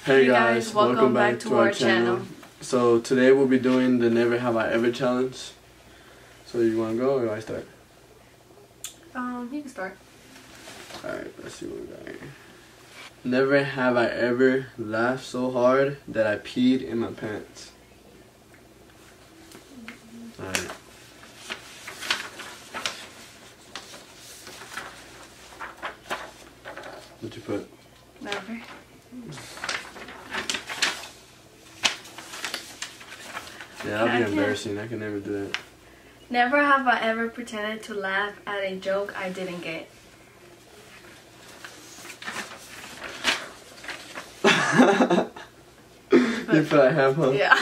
Hey guys, welcome back to our channel. So today we'll be doing the Never Have I Ever challenge. So you want to go or do I start? You can start. Alright, let's see what we got here. Never have I ever laughed so hard that I peed in my pants. Alright. What'd you put? Never. Yeah, that'd be embarrassing. I can never do that. Never have I ever pretended to laugh at a joke I didn't get. You put I have, huh? Yeah.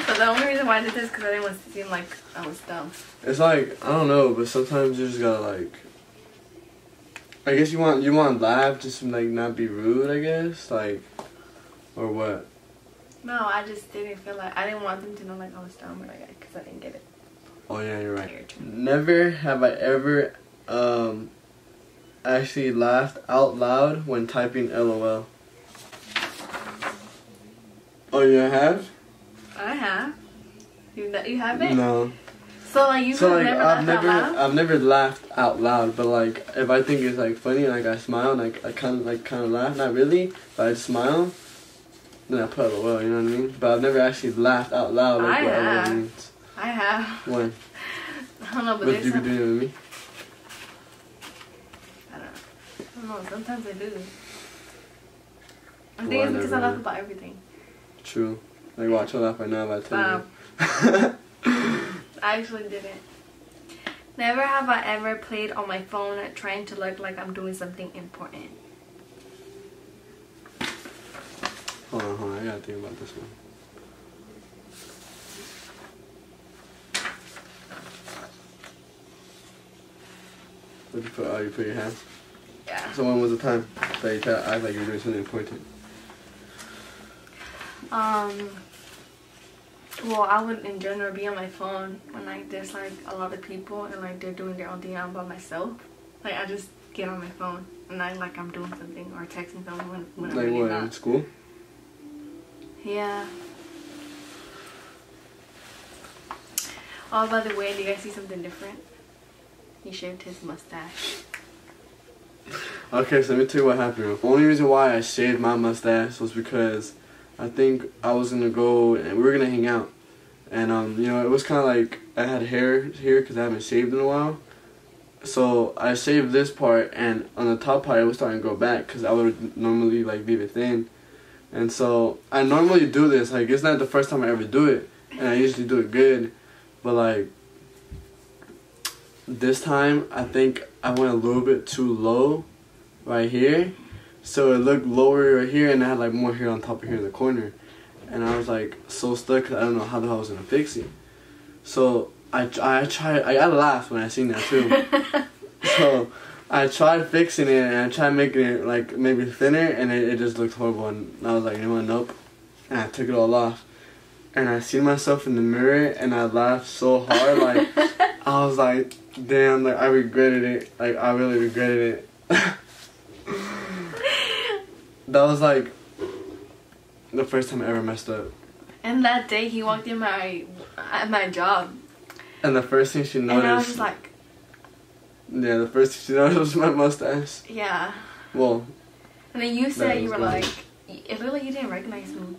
But the only reason why I did this is because I didn't want it to seem like I was dumb. It's like, I don't know, but sometimes you just gotta like, I guess you want to laugh, just like not be rude, I guess, like, or what? No, I just didn't feel like, I didn't want them to know like I was dumb or like, because I didn't get it. Oh yeah, you're right. Never have I ever actually laughed out loud when typing LOL. Oh, you have? I have. You haven't? No. So like you could never laugh out loud? I've never laughed out loud, but like if I think it's like funny, like I smile, like I kind of laugh, not really, but I smile. Then I put LOL, you know what I mean? But I've never actually laughed out loud like what LOL means. I have. When? I don't know, but What, you be doing it with me? I don't know, sometimes I do. I think it's because I laugh about everything. True. Like watch I laugh right now if I tell you. I actually didn't. Never have I ever played on my phone trying to look like I'm doing something important. Hold on, I gotta think about this one. What you put? Oh, you put your hand? Yeah. So when was the time that you tried to act like you were doing something important? Well, I would in general be on my phone when like there's like a lot of people and like they're doing their own thing. I'm by myself. Like I just get on my phone and I like I'm doing something or texting someone when I'm like really what, not. in school? Yeah. Oh, by the way, do you guys see something different? He shaved his mustache. Okay, so let me tell you what happened. The only reason why I shaved my mustache was because I think I was gonna go and we were gonna hang out, and you know, it was kind of like I had hair here because I haven't shaved in a while. So I shaved this part, and on the top part it was starting to grow back because I would normally like leave it thin. And so I normally do this, like it's not the first time I ever do it, and I usually do it good, but like this time I think I went a little bit too low right here. So it looked lower right here, and I had like more hair on top of here in the corner. And I was like so stuck because I don't know how the hell I was going to fix it. So I laughed when I seen that too. So I tried fixing it, and I tried making it like maybe thinner, and it just looked horrible. And I was like, you know what, nope. And I took it all off. And I seen myself in the mirror, and I laughed so hard, like I was like, damn, like I regretted it. Like I really regretted it. That was like the first time I ever messed up. And that day he walked in at my job. And the first thing she noticed. And I was just like. Yeah, the first thing she noticed was my mustache. Yeah. Well. And then you said you were like, it looked like you didn't recognize me.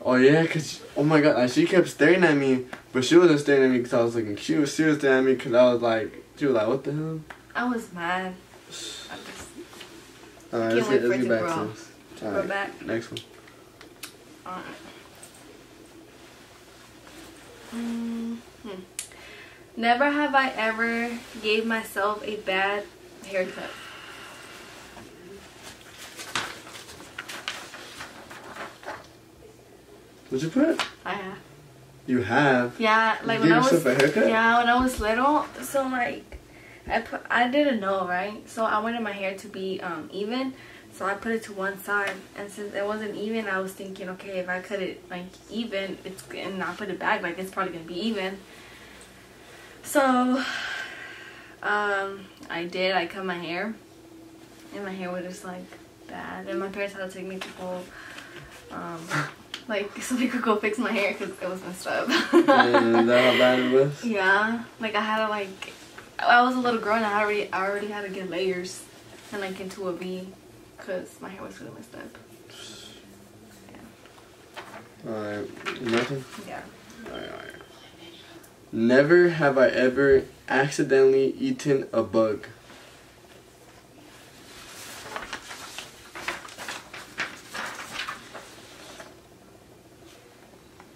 Oh yeah, cause oh my god, like, she kept staring at me, but she wasn't staring at me because I was looking cute. She was staring at me because I was like, she was like, what the hell? I was mad. Alright, let's get back to this. Alright, back. Next one. Alright. Never have I ever gave myself a bad haircut. What'd you put? I have. You have? Yeah, like you gave yourself a haircut? Yeah, when I was little. So like I didn't know, right? So I wanted my hair to be even, so I put it to one side, and since it wasn't even, I was thinking, okay, if I cut it like even, and I put it back, like it's probably gonna be even. So I cut my hair, and my hair was just like bad. And my parents had to take me to go, like, so they could go fix my hair because it was messed up. And is that how bad it was? Yeah. Like, I had to, like, I was a little girl and I already had to get layers and, like, into a V because my hair was really messed up. Yeah. Alright, nothing? Yeah. Alright. Never have I ever accidentally eaten a bug.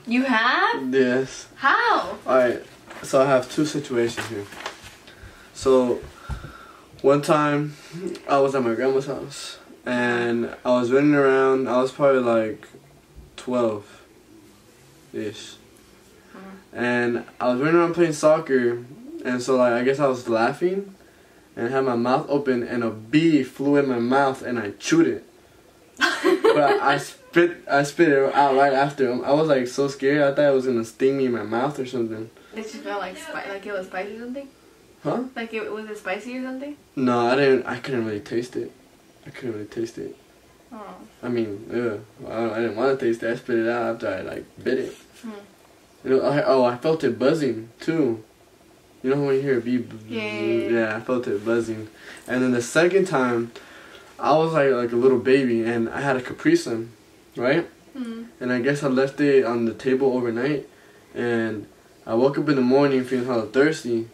You have? Yes. How? Alright, so I have two situations here. So, one time I was at my grandma's house and I was running around. I was probably like 12-ish. And I was running around playing soccer, and so like I guess I was laughing and had my mouth open and a bee flew in my mouth and I chewed it. But I spit it out right after him. I was like so scared. I thought it was gonna sting me in my mouth or something. Did you feel like it was spicy or something? Huh? Like was it spicy or something? No, I didn't. I couldn't really taste it. Oh. I mean, I didn't want to taste it. I spit it out after I like bit it. I felt it buzzing too. You know when you hear a bee? Yeah, I felt it buzzing. And then the second time, I was like a little baby, and I had a Capri Sun, right? And I guess I left it on the table overnight, and I woke up in the morning feeling hella thirsty,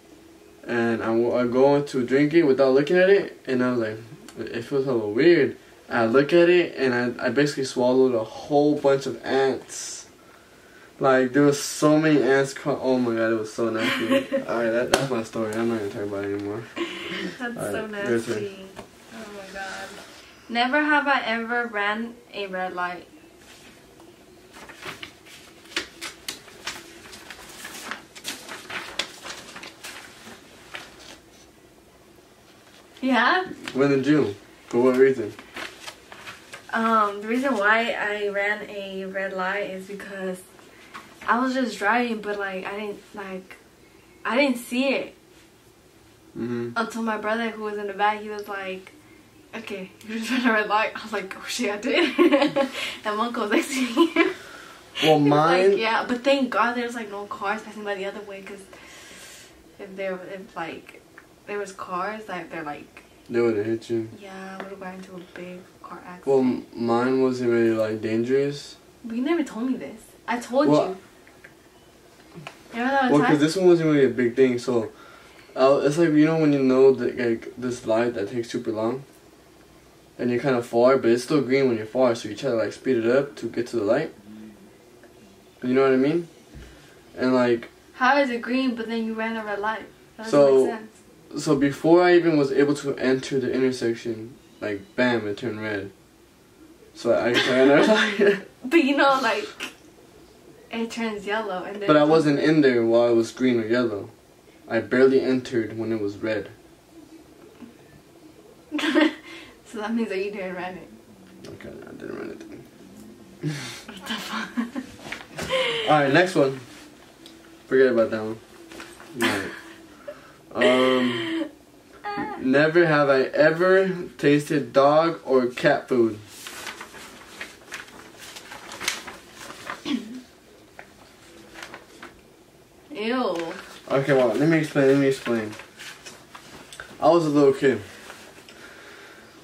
and I go to drink it without looking at it, and I was like, it feels hella weird. I look at it, and I basically swallowed a whole bunch of ants. Like, there was so many ants. Oh my god, it was so nasty. Alright, that's my story. I'm not gonna talk about it anymore. That's so nasty. Oh my god. Never have I ever ran a red light. Yeah? When did you? For what reason? The reason why I ran a red light is because I was just driving, but like I didn't see it until my brother, who was in the back, he was like, "Okay, you just ran a red light." I was like, "Oh shit, I did." And my uncle was next to me. Well, mine. Like, yeah, but thank God there's like no cars passing by the other way, because if there was cars, like they're like. They would have hit you. Yeah, I would have got into a big car accident. Well, mine wasn't really like dangerous. But you never told me this. I told you. Remember that time? Because this one wasn't really a big thing. So, it's like, you know when you know that like this light that takes super long, and you're kind of far, but it's still green when you're far. So you try to like speed it up to get to the light. You know what I mean? And like. How is it green, but then you ran a red light? That doesn't make sense. So before I even was able to enter the intersection, like bam, it turned red. So I ran a red light. But you know, like it turns yellow, and then. But I wasn't in there while it was green or yellow. I barely entered when it was red. So that means that you didn't run it. Okay, I didn't run it. What the fuck? Alright, next one. Forget about that one. Alright. Never have I ever tasted dog or cat food. Ew. Okay, well, let me explain. I was a little kid.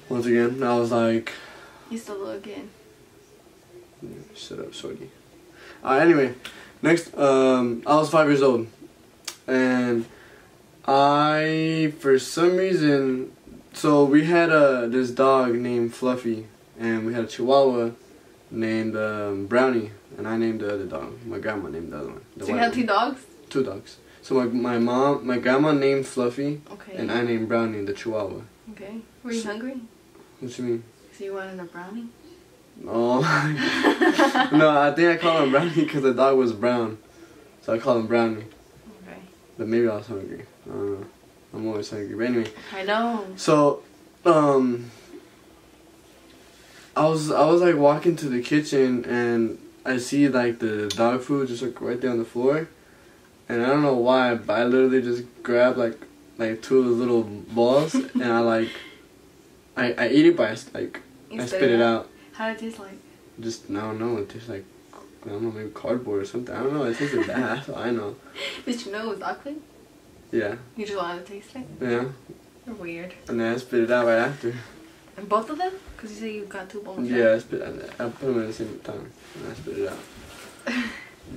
Once again, I was like... You still a little kid. Shut up, shorty. Anyway, next, I was 5 years old. And I, for some reason... So, we had this dog named Fluffy. And we had a Chihuahua named Brownie. And I named the other dog. My grandma named the other one. So you had 2 dogs? 2 dogs. So my grandma named Fluffy. Okay. And I named Brownie, the Chihuahua. Okay. Were you hungry? What you mean? So you wanted a brownie? No. No, I think I called him Brownie because the dog was brown. So I called him Brownie. Okay. But maybe I was hungry. I don't know. I'm always hungry. But anyway. I know. So, I was like walking to the kitchen and I see like the dog food just like right there on the floor. And I don't know why, but I literally just grabbed like 2 of those little balls and I ate it by You I spit it out. How did it taste like? Just, I don't know. It tastes like, I don't know, maybe cardboard or something. I don't know. It tasted bad. That's all I know. Did you know it was ugly? Yeah. You just wanted to taste it? Yeah. You're weird. And then I spit it out right after. And both of them? Because you said you got 2 bowls. Yeah, I put them at the same time. And I spit it out.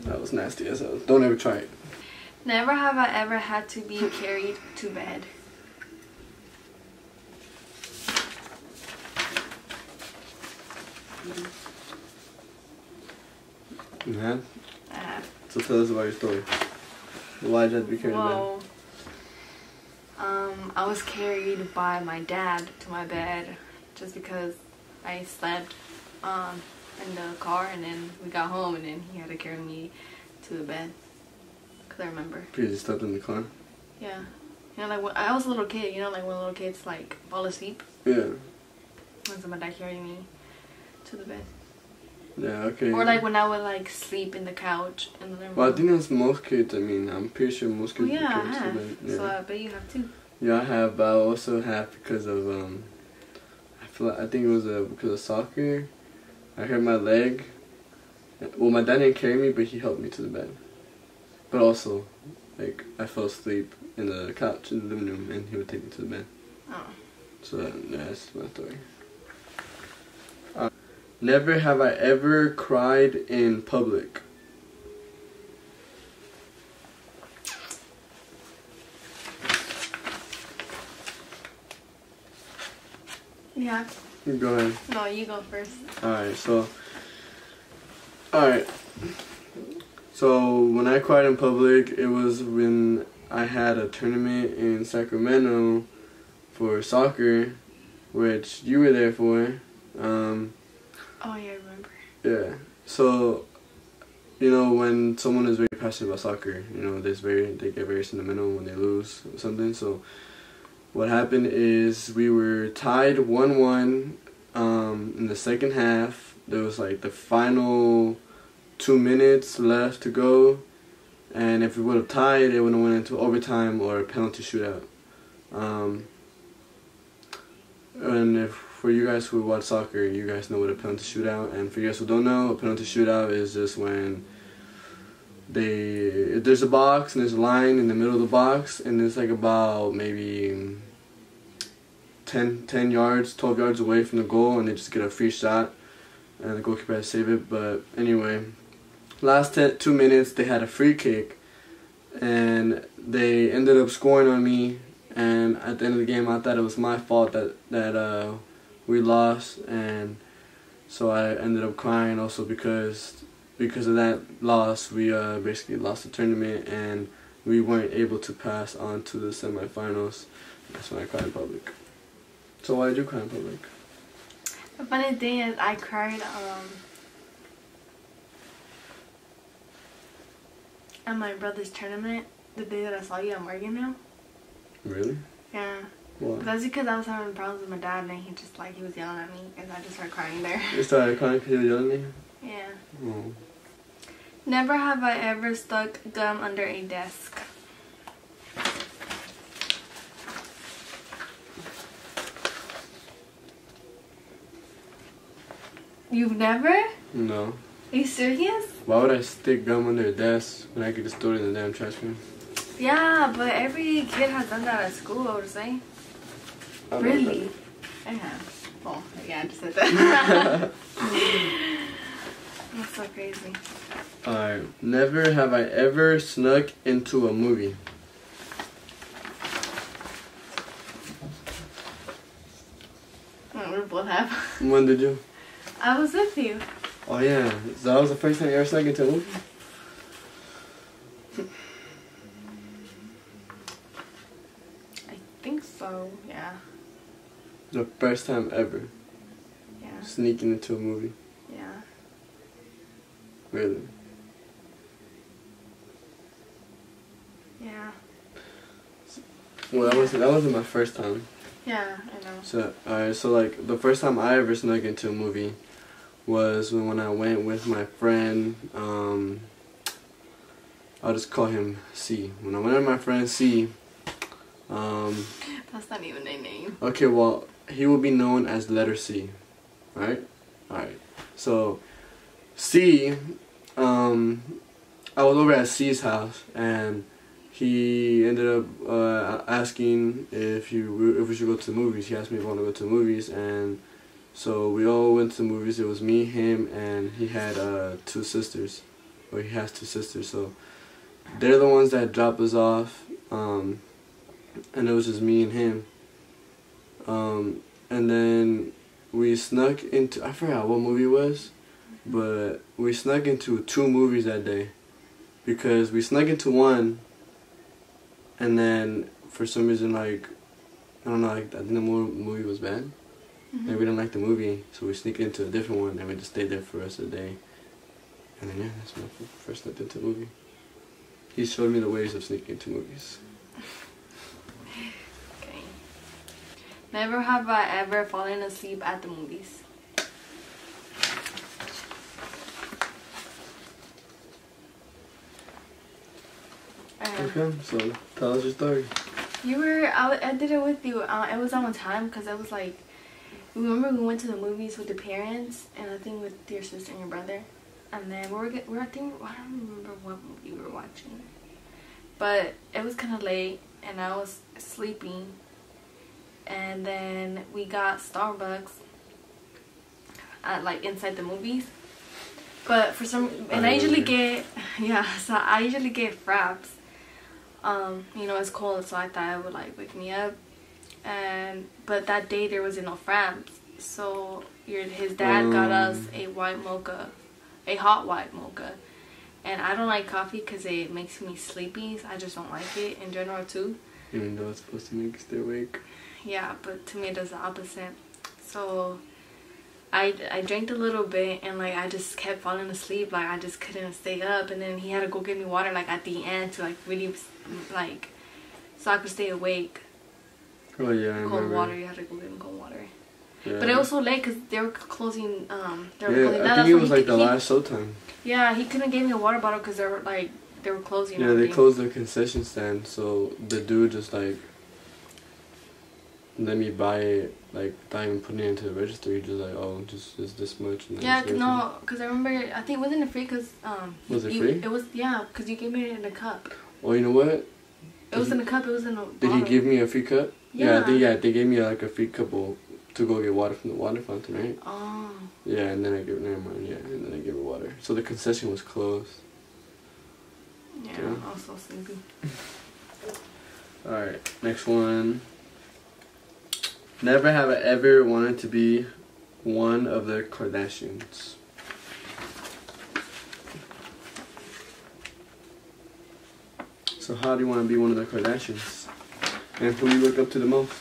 That was nasty as hell. Don't ever try it. Never have I ever had to be carried to bed. You have? I have. So tell us about your story. Why did you have to be carried to bed? I was carried by my dad to my bed just because I slept in the car, and then we got home, and then he had to carry me to the bed. Cause I remember. Because you slept in the car? Yeah. You know, like when I was a little kid, you know, like when little kids like fall asleep. Yeah. And so my dad carried me to the bed. Yeah, okay. Or like when I would like sleep in the couch in the living room. Well, I think that's most kids. I mean, I'm pretty sure most kids. Well, yeah, I carried have. to bed. Yeah. So I bet you have too. Yeah, I have, but I also have because of I think it was because of soccer. I hurt my leg. Well, my dad didn't carry me, but he helped me to the bed. But also, like, I fell asleep in the couch in the living room, and he would take me to the bed. Oh. So that's my story. Never have I ever cried in public. Yeah. Go ahead. No, you go first. Alright, so when I cried in public, it was when I had a tournament in Sacramento for soccer, which you were there for. Oh yeah, I remember. Yeah. So, you know, when someone is very passionate about soccer, you know, they get very sentimental when they lose or something. So what happened is we were tied 1-1 in the second half. There was like the final 2 minutes left to go, and if we would have tied, it would have went into overtime or a penalty shootout. And if for you guys who watch soccer, you guys know what a penalty shootout, and for you guys who don't know, a penalty shootout is just when there's a box and there's a line in the middle of the box, and it's like about maybe 10 yards, 12 yards away from the goal, and they just get a free shot, and the goalkeeper has to save it. But anyway, last 2 minutes they had a free kick, and they ended up scoring on me, and at the end of the game I thought it was my fault that we lost, and so I ended up crying also because of that loss. We basically lost the tournament, and we weren't able to pass on to the semifinals. That's when I cried in public. So why did you cry in public? The funny thing is, I cried at my brother's tournament the day that I saw you at Morgan now. Really? Yeah. Why? That's because I was having problems with my dad, and he was yelling at me, and I just started crying there. You started crying because you were yelling at me? Yeah. Oh. Never have I ever stuck gum under a desk. You've never? No. Are you serious? Why would I stick gum under a desk when I could just throw it in the damn trash can? Yeah, but every kid has done that at school, I would say. Really? I have. Oh, yeah, I just said that. That's so crazy. Alright. Never have I ever snuck into a movie. We both have. When did you? I was with you. Oh yeah. So that was the first time you ever snuck into a movie? I think so, yeah. The first time ever. Yeah. Sneaking into a movie. Yeah. Really? Yeah. Well, that wasn't my first time. Yeah, I know. So, alright, so like the first time I ever snuck into a movie was when I went with my friend, I'll just call him C. When I went with my friend C, That's not even a name. okay, well, he will be known as letter C. right? Alright. So, C, I was over at C's house, and he ended up asking if we should go to the movies. He asked me if I want to go to the movies, and so we all went to the movies. It was me, him, and he had 2 sisters, or he has 2 sisters. So they're the ones that dropped us off, and it was just me and him. And then we snuck into, I forgot what movie it was, but we snuck into 2 movies that day, because we snuck into one, and then for some reason, like, I don't know, like, I think the movie was bad. And we didn't like the movie, so we sneaked into a different one, and we just stayed there for the rest of the day. And then, yeah, that's when I first snuck into a movie. He showed me the ways of sneaking into movies. Okay. Never have I ever fallen asleep at the movies. Okay, so tell us your story. I did it with you. It was on time, because I was like, remember we went to the movies with the parents, and I think with your sister and your brother, and then I think, I don't remember what movie we were watching, but it was kind of late, and I was sleeping, and then we got Starbucks at, like, inside the movies, but for some, and I usually get, so I usually get fraps. You know, it's cold, so I thought it would, like, wake me up. But that day there wasn't no fraps, so his dad got us a hot white mocha, and I don't like coffee because it makes me sleepy. So I just don't like it in general too. Even though it's supposed to make you stay awake. Yeah, but to me it does the opposite. So I drank a little bit, and like I just kept falling asleep. Like I just couldn't stay up, and then he had to go get me water like at the end to like really like so I could stay awake. Oh yeah, I cold remember. water. You had to go get him cold water. Yeah. But it was so late because they were closing. I think it was like the last showtime. Yeah, he couldn't give me a water bottle because they were closing. Yeah, they closed the concession stand, so the dude just like let me buy it, like not even putting it into the register. He just like, oh, just this much. And yeah, because I remember I think it wasn't free because was it free? It was, yeah, because you gave me it in a cup. Oh, you know what? It was in a cup. It was in a bottle. Did he give me a free cup? Yeah. I think they gave me like a free cup to go get water from the water fountain, right? Oh. Yeah, and then never mind. Yeah, and then I gave her water. So the concession was closed. Yeah, I was so sleepy. All right, next one. Never have I ever wanted to be one of the Kardashians. So how do you want to be one of the Kardashians? And who you look up to the most?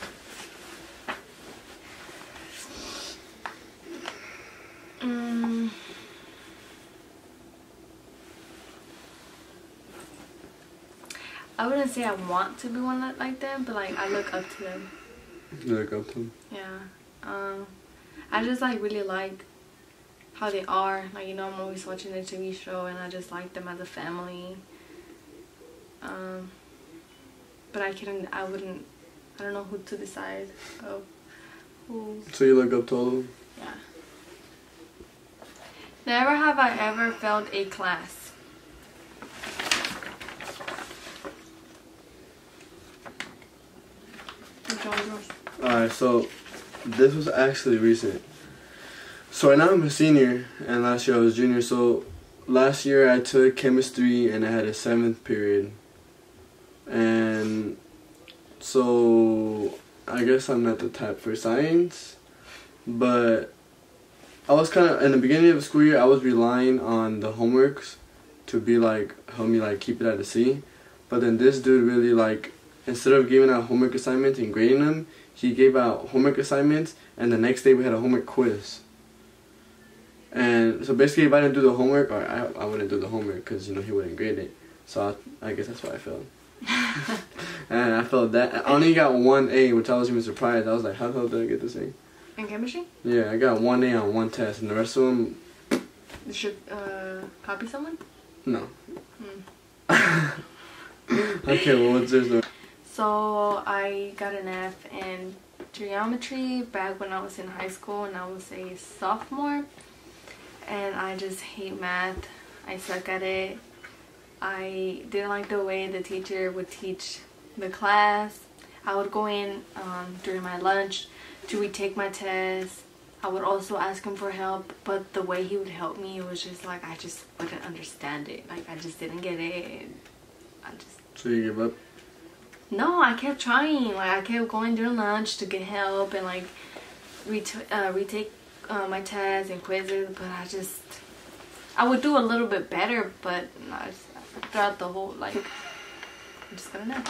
I wouldn't say I want to be one like them, but like I look up to them. You look up to them? Yeah. I just like really like how they are. Like, you know, I'm always watching the TV show, and I just like them as a family. But I don't know who to decide of who. So you look up to all of them? Yeah. Never have I ever failed a class. Alright, so this was actually recent. So right now I'm a senior, and last year I was junior. So last year I took chemistry, and I had a 7th period. And so I guess I'm not the type for science, but I was kind of, in the beginning of the school year, I was relying on the homeworks to be like, help me like keep it at a C. But then this dude really like, instead of giving out homework assignments and grading them, he gave out homework assignments, and the next day we had a homework quiz. And so basically if I didn't do the homework, or I wouldn't do the homework because, you know, he wouldn't grade it. So I guess that's why I failed. And I failed that. I only got 1 A, which I was even surprised. I was like, how the hell did I get this A? In chemistry? Yeah, I got 1 A on 1 test, and the rest of them... You should copy someone? No. Okay, well, what's yours? So I got an F in geometry back when I was in high school and I was a sophomore. And I just hate math. I suck at it. I didn't like the way the teacher would teach the class. I would go in during my lunch to retake my test. I would also ask him for help, but the way he would help me, it was just like I just wouldn't understand it. Like I just didn't get it. So you give up? No, I kept trying. Like I kept going during lunch to get help and like retake my tests and quizzes, but I would do a little bit better, but throughout the whole, like, I'm just gonna know.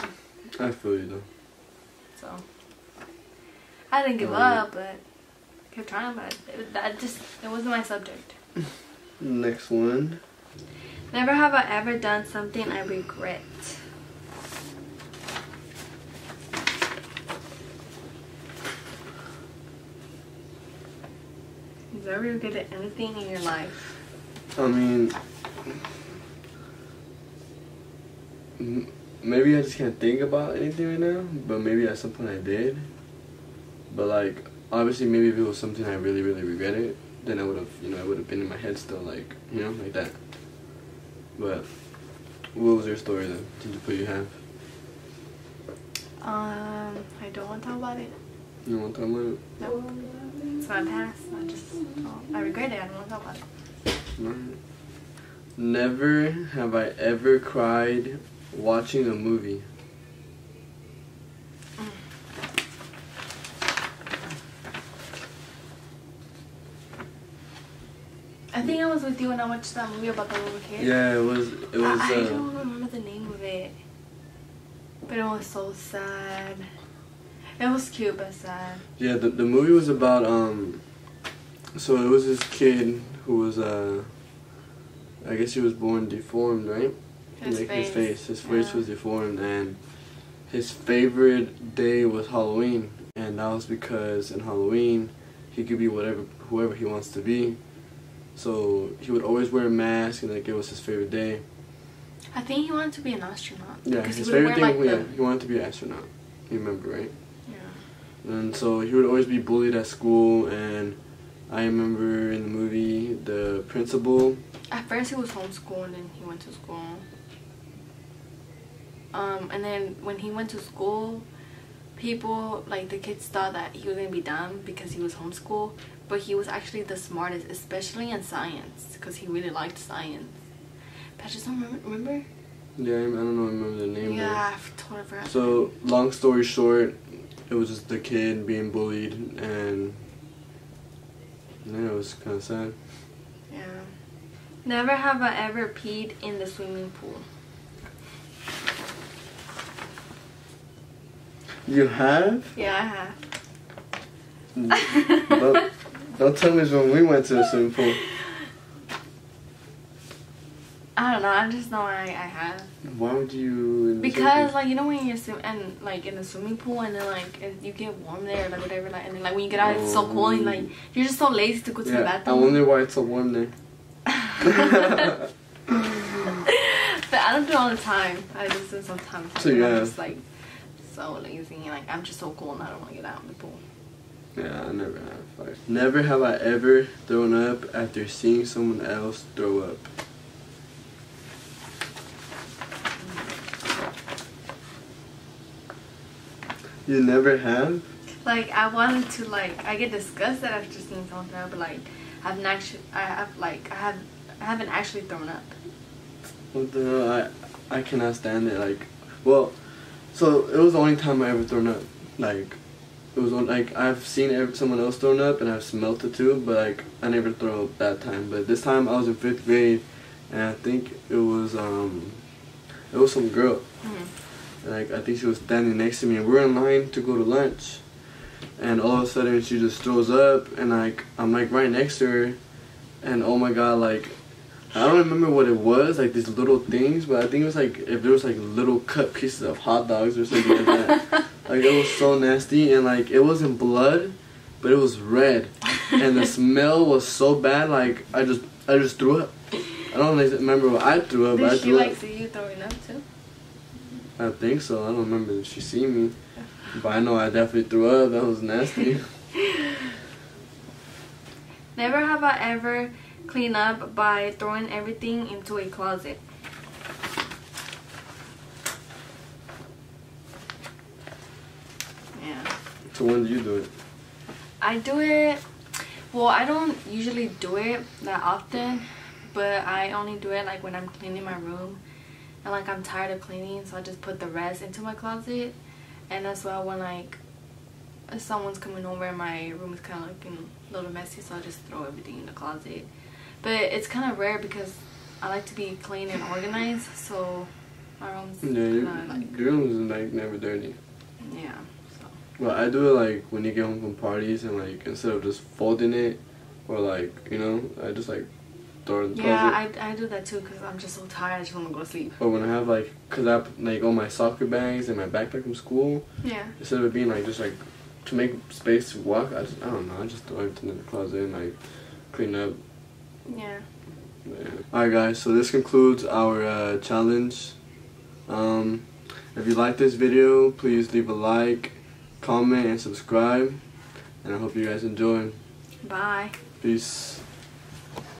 I feel you though. So I didn't give up, but kept trying, but it wasn't my subject. Next one. Never have I ever done something I regret. Have you ever regretted anything in your life? I mean, maybe I just can't think about anything right now, but maybe at some point I did. But like, obviously maybe if it was something I really, really regretted, then I would have, I would have been in my head still, like, like that. But what was your story then? Did you put you have? I don't want to talk about it. You don't want to talk about it? Nope. It's my past. I regret it. I don't want to talk about it. Right. Never have I ever cried watching a movie. I think I was with you when I watched that movie about the little kid. Yeah, it was. I don't remember the name of it, but it was so sad. It was cute but sad. Yeah, the movie was about so it was this kid who was I guess he was born deformed, right? His face was deformed, and his favorite day was Halloween, and that was because in Halloween he could be whoever he wants to be. So he would always wear a mask, and like it was his favorite day. I think he wanted to be an astronaut. Yeah, his favorite thing. He wanted to be an astronaut. You remember, right? Yeah. And so he would always be bullied at school, and I remember in the movie the principal. At first he was homeschooled, and then he went to school. And then when he went to school, people, like the kids thought that he was gonna be dumb because he was homeschooled, but he was actually the smartest, especially in science, because he really liked science. But I just don't remember. Yeah, I don't remember the name. Yeah, I totally forgot. So long story short, it was just the kid being bullied, and yeah, it was kind of sad. Yeah. Never have I ever peed in the swimming pool. You have? Yeah, I have. Don't tell me it's when we went to the swimming pool. I don't know. I just know I have. Why would you? Because like when you're in the swimming pool and then like you get warm there, like whatever, like, and then like when you get out it's so cold and like you're just so lazy to go to the bathroom. I wonder why it's so warm there. But I don't do it all the time. I just do it sometimes. So yeah. I'm just like so lazy. Like I'm just so cold and I don't want to get out of the pool. Yeah, I never have. Never have I ever thrown up after seeing someone else throw up. You never have? Like I wanted to I get disgusted after seeing someone throw up, but like I haven't actually thrown up. What the hell? I cannot stand it. Like, well, so it was the only time I ever thrown up. Like, it was I've seen someone else thrown up and I've smelt it too, but like I never throw up that time. But this time I was in 5th grade, and I think it was some girl. Mm-hmm. Like I think she was standing next to me, and we're in line to go to lunch, and all of a sudden she just throws up, and like I'm like right next to her, and oh my god, like I don't remember what it was, like these little things, but I think it was like if there was like little cut pieces of hot dogs or something like that. Like it was so nasty, and like it wasn't blood, but it was red, and the smell was so bad. Like I just threw up. I don't remember what I threw up. Did she see you throwing up too? I think so. I don't remember if she seen me. But I know I definitely threw up. That was nasty. Never have I ever cleaned up by throwing everything into a closet. Yeah. So when do you do it? I do it, well, I don't usually do it that often, but I only do it like when I'm cleaning my room and like I'm tired of cleaning, so I just put the rest into my closet. And as well when like if someone's coming over and my room is kind of looking a little messy, so I just throw everything in the closet. But it's kind of rare because I like to be clean and organized, so my room's Yeah, your room is like never dirty. Yeah. Well, I do it like when you get home from parties and like instead of just folding it or like, you know, I just like throw it in the closet. Yeah, I do that too because I'm just so tired. I just want to go to sleep. But when I have like, cause I have like all my soccer bags and my backpack from school. Yeah. Instead of it being like just like to make space to walk, I don't know, I just throw everything in the closet and like clean up. Yeah. Alright guys, so this concludes our challenge. If you like this video, please leave a like, comment, and subscribe. And I hope you guys enjoy. Bye. Peace.